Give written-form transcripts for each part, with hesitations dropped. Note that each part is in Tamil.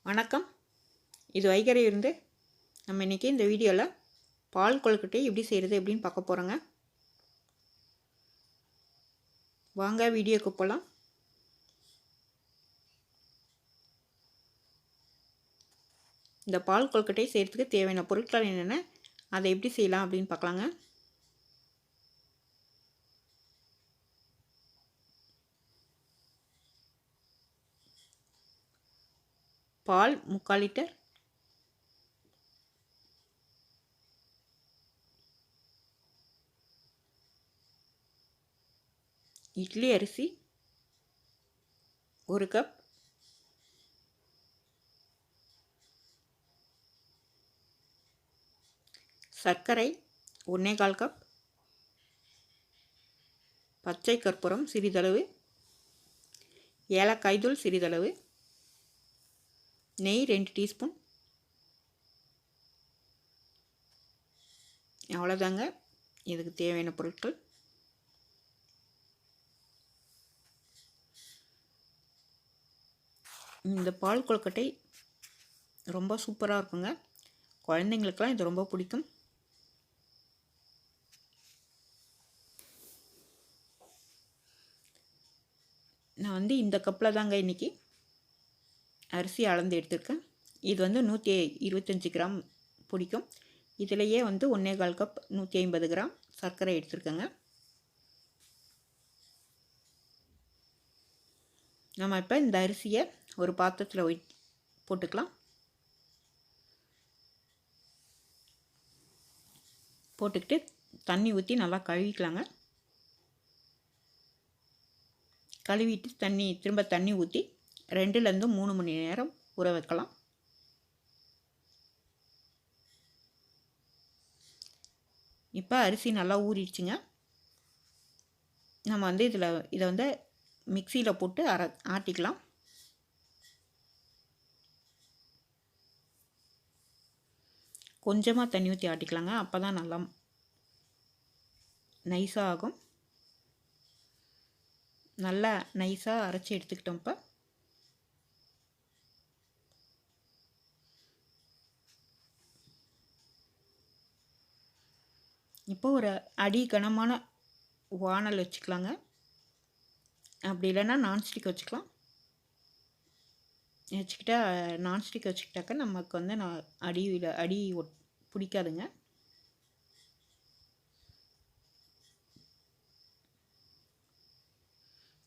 வணக்கம். இது வைகரை இருந்து நம்ம இன்றைக்கி இந்த வீடியோவில் பால் கொழுக்கட்டை எப்படி செய்கிறது எப்படின்னு பார்க்க போகிறோங்க. வாங்க வீடியோக்கு போகலாம். இந்த பால் கொழுக்கட்டை செய்கிறதுக்கு தேவையான பொருட்கள் என்னென்ன, அதை எப்படி செய்யலாம் அப்படின்னு பார்க்கலாங்க. பால் 3/4 லிட்டர், இட்லி அரிசி 1 கப், சர்க்கரை 1/4 கப், பச்சை கற்பூரம் சிறிதளவு, ஏலக்காய் தூள் சிறிதளவு, நெய் 2 டீஸ்பூன். அவ்வளோதாங்க இதுக்கு தேவையான பொருட்கள். இந்த பால் கொழுக்கட்டை ரொம்ப சூப்பராக இருக்குங்க. குழந்தைங்களுக்கெல்லாம் இது ரொம்ப பிடிக்கும். நான் இந்த கப்பில் தாங்க இன்றைக்கி அரிசி அளந்து எடுத்துருக்கேன். இது 125 கிராம் பிடிக்கும். இதிலையே 1/4 கப் 150 கிராம் சர்க்கரை எடுத்துருக்கேங்க. நம்ம இப்போ இந்த அரிசியை ஒரு பாத்திரத்தில் போட்டுக்கலாம். போட்டுக்கிட்டு தண்ணி ஊற்றி நல்லா கழுவிக்கலாங்க. கழுவிட்டு திரும்ப தண்ணி ஊற்றி 2லேருந்து 3 மணி நேரம் ஊற வைக்கலாம். இப்போ அரிசி நல்லா ஊறிடுச்சுங்க. நம்ம இதை மிக்சியில் போட்டு ஆட்டிக்கலாம். கொஞ்சமாக தண்ணி ஊற்றி ஆட்டிக்கலாங்க. அப்போ தான் நல்லா நைஸாக ஆகும். நல்லா நைஸாக அரைச்சி எடுத்துக்கிட்டோம். இப்போ ஒரு அடி கனமான வானல் வச்சுக்கலாங்க. அப்படி இல்லைன்னா நான்ஸ்டிக் வச்சுக்கலாம். நான்ஸ்டிக் வச்சுக்கிட்டாக்க நமக்கு அடி பிடிக்காதுங்க.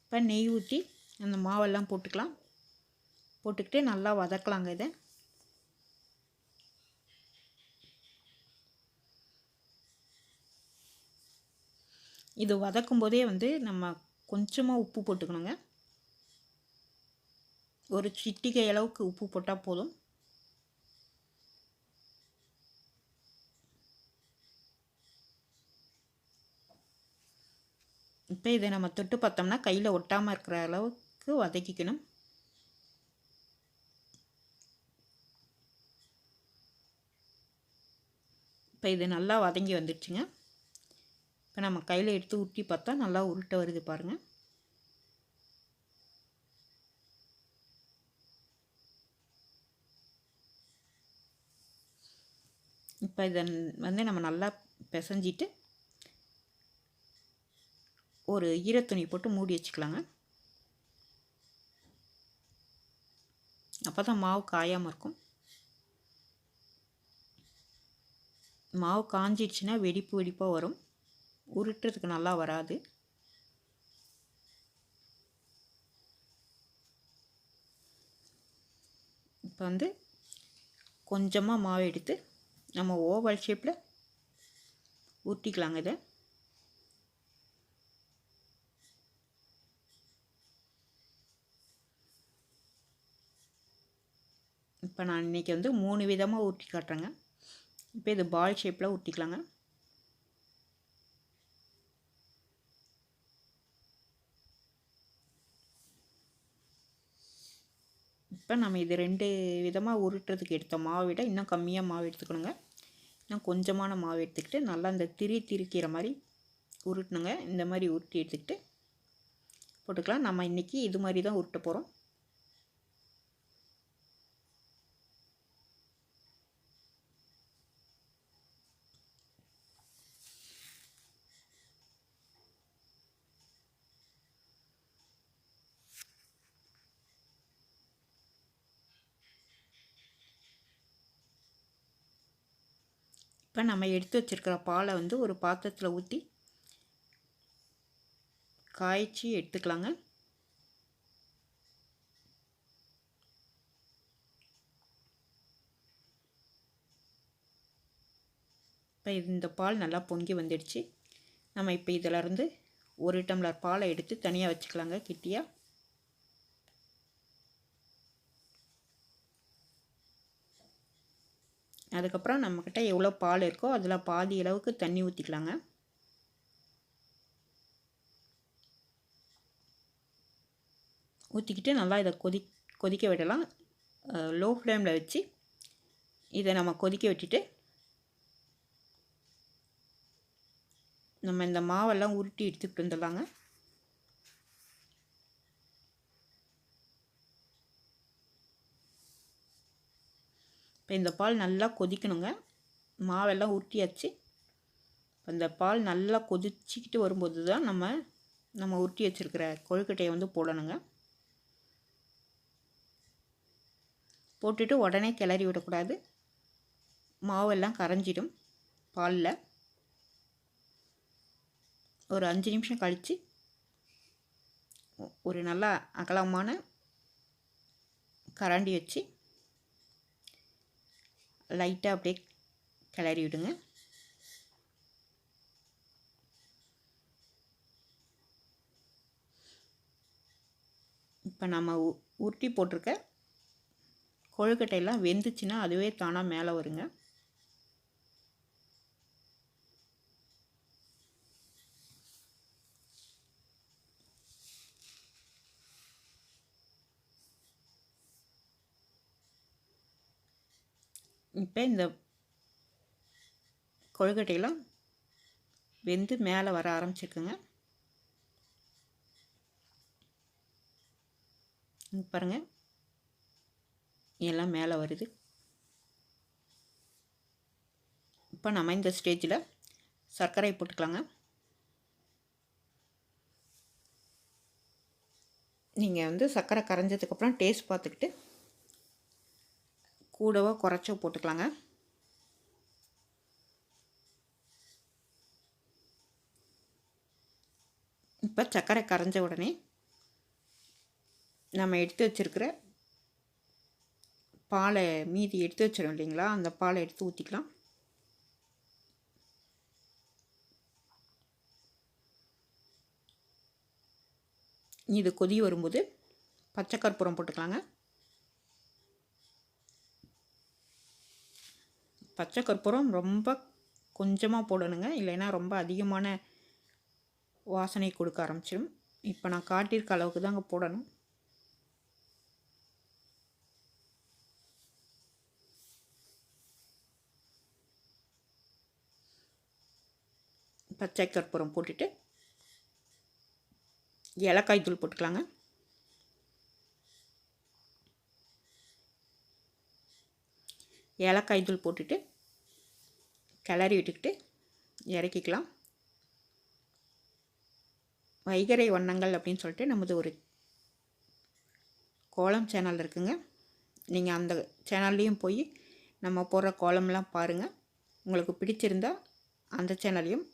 இப்போ நெய் ஊற்றி அந்த மாவெல்லாம் போட்டுக்கலாம். போட்டுக்கிட்டு நல்லா வதக்கலாங்க. இது வதக்கும் போதே நம்ம கொஞ்சமாக உப்பு போட்டுக்கணுங்க. ஒரு சிட்டிகை அளவுக்கு உப்பு போட்டால் போதும். இப்போ இதை நம்ம தொட்டு பார்த்தோம்னா கையில் ஒட்டாமல் இருக்கிற அளவுக்கு வதக்கிக்கணும். இப்போ இது நல்லா வதங்கி வந்துடுச்சுங்க. இப்போ நம்ம கையில் எடுத்து உருட்டி பார்த்தா நல்லா உருட்டை வருது பாருங்கள். இப்போ இதை நம்ம நல்லா பிசைஞ்சிட்டு ஒரு ஈரத்துணி போட்டு மூடி வச்சுக்கலாங்க. அப்போ தான் மாவு காயாமல் இருக்கும். மாவு காஞ்சிடுச்சுன்னா வெடிப்பாக வரும். உருட்டுறதுக்கு நல்லா வராது. இப்போ கொஞ்சமாக மாவு எடுத்து நம்ம ஓவல் ஷேப்பில் ஊற்றிக்கலாங்க. இப்போ நான் இன்றைக்கி 3 விதமாக ஊற்றி காட்டுறேங்க. இப்போ இது பால் ஷேப்பில் ஊற்றிக்கலாங்க. இப்போ நம்ம இது 2 விதமாக உருட்டுறதுக்கு எடுத்த மாவை விட இன்னும் கம்மியாக மாவு எடுத்துக்கணுங்க. இன்னும் கொஞ்சமான மாவு எடுத்துக்கிட்டு நல்லா இந்த திரிக்கிற மாதிரி உருட்டணுங்க. இந்த மாதிரி உருட்டி எடுத்துக்கிட்டு போட்டுக்கலாம். நம்ம இன்றைக்கி இது மாதிரி தான் உருட்ட போகிறோம். இப்போ நம்ம எடுத்து வச்சுருக்கிற பாலை வந்து ஒரு பாத்திரத்தில் ஊற்றி காய்ச்சி எடுத்துக்கலாங்க. இப்போ இந்த பால் நல்லா பொங்கி வந்துடுச்சு. நம்ம இப்போ இதிலருந்து 1 டம்ளர் பாலை எடுத்து தனியாக வச்சுக்கலாங்க கிட்டியாக. அதுக்கப்புறம் நம்மக்கிட்ட எவ்வளோ பால் இருக்கோ அதில் பாதி அளவுக்கு தண்ணி ஊற்றிக்கலாங்க. ஊற்றிக்கிட்டு நல்லா இதை கொதிக்க விடலாம். லோ ஃப்ளேமில் வச்சு இதை நம்ம கொதிக்க விட்டுட்டு நம்ம இந்த மாவெல்லாம் உருட்டி எடுத்துக்கிட்டு வந்துடலாங்க. இப்போ இந்த பால் நல்லா கொதிக்கணுங்க. மாவெல்லாம் உருட்டியாச்சு. அந்த பால் நல்லா கொதிச்சிக்கிட்டு வரும்போது தான் நம்ம உருட்டி வச்சுருக்கிற கொழுக்கட்டையை வந்து போடணுங்க. போட்டுட்டு உடனே கிளறி விடக்கூடாது, மாவெல்லாம் கரைஞ்சிடும் பாலில். ஒரு 5 நிமிஷம் கழித்து ஒரு நல்ல அகலமான கரண்டி வச்சு லைட்டாக அப்படியே கிளறி விடுங்க. இப்போ நம்ம உருட்டி போட்டிருக்க கொழுக்கட்டையெல்லாம் வெந்துச்சுன்னா அதுவே தானாக மேலே வருங்க. இப்போ இந்த கொழுக்கட்டையெல்லாம் வெந்து மேலே வர ஆரம்பிச்சிருக்குங்க. பாருங்கள், எல்லாம் மேலே வருது. இப்போ நம்ம இந்த ஸ்டேஜில் சர்க்கரை போட்டுக்கலாங்க. நீங்கள் வந்து சர்க்கரை கரைஞ்சதுக்கப்புறம் டேஸ்ட் பார்த்துக்கிட்டு கூடவோ குறைச்சோ போட்டுக்கலாங்க. இப்போ சர்க்கரை கரைஞ்ச உடனே நம்ம எடுத்து வச்சுருக்கிற பாலை மீதி எடுத்து வச்சிடும் இல்லைங்களா, அந்த பாலை எடுத்து ஊற்றிக்கலாம். இது கொதி வரும்போது பச்சை கற்பூரம் போட்டுக்கலாங்க. பச்சை கற்பூரம் ரொம்ப கொஞ்சமாக போடணுங்க, இல்லைன்னா ரொம்ப அதிகமான வாசனை கொடுக்க ஆரம்பிச்சிடும். இப்போ நான் காட்டியிருக்க அளவுக்கு தாங்க போடணும். பச்சை கற்பூரம் போட்டுட்டு ஏலக்காய் தூள் போட்டுக்கலாங்க. ஏலக்காய் தூள் போட்டுட்டு கிளறி விட்டுக்கிட்டு இறக்கிக்கலாம். வைகரை வண்ணங்கள் அப்படின்னு சொல்லிட்டு நமது ஒரு கோலம் சேனல் இருக்குங்க. நீங்கள் அந்த சேனல்லையும் போய் நம்ம போடுற கோலம்லாம் பாருங்கள். உங்களுக்கு பிடிச்சிருந்தால் அந்த சேனலையும்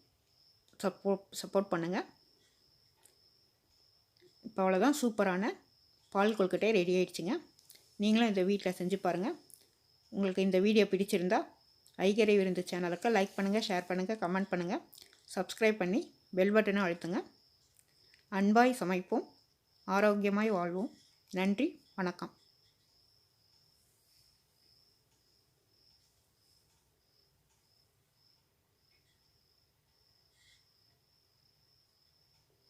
சப்போர்ட் பண்ணுங்கள். இப்போ அவ்வளோதான், சூப்பரான பால் கொழுக்கட்டை ரெடி ஆகிடுச்சிங்க. நீங்களும் இந்த வீட்டில் செஞ்சு பாருங்கள். உங்களுக்கு இந்த வீடியோ பிடிச்சிருந்தால் வைகரை விருந்து சேனலுக்கு லைக் பண்ணுங்கள், ஷேர் பண்ணுங்கள், கமெண்ட் பண்ணுங்கள், சப்ஸ்கிரைப் பண்ணி பெல் பட்டனை அழுத்துங்க. அன்பாய் சமைப்போம், ஆரோக்கியமாய் வாழ்வோம். நன்றி, வணக்கம்.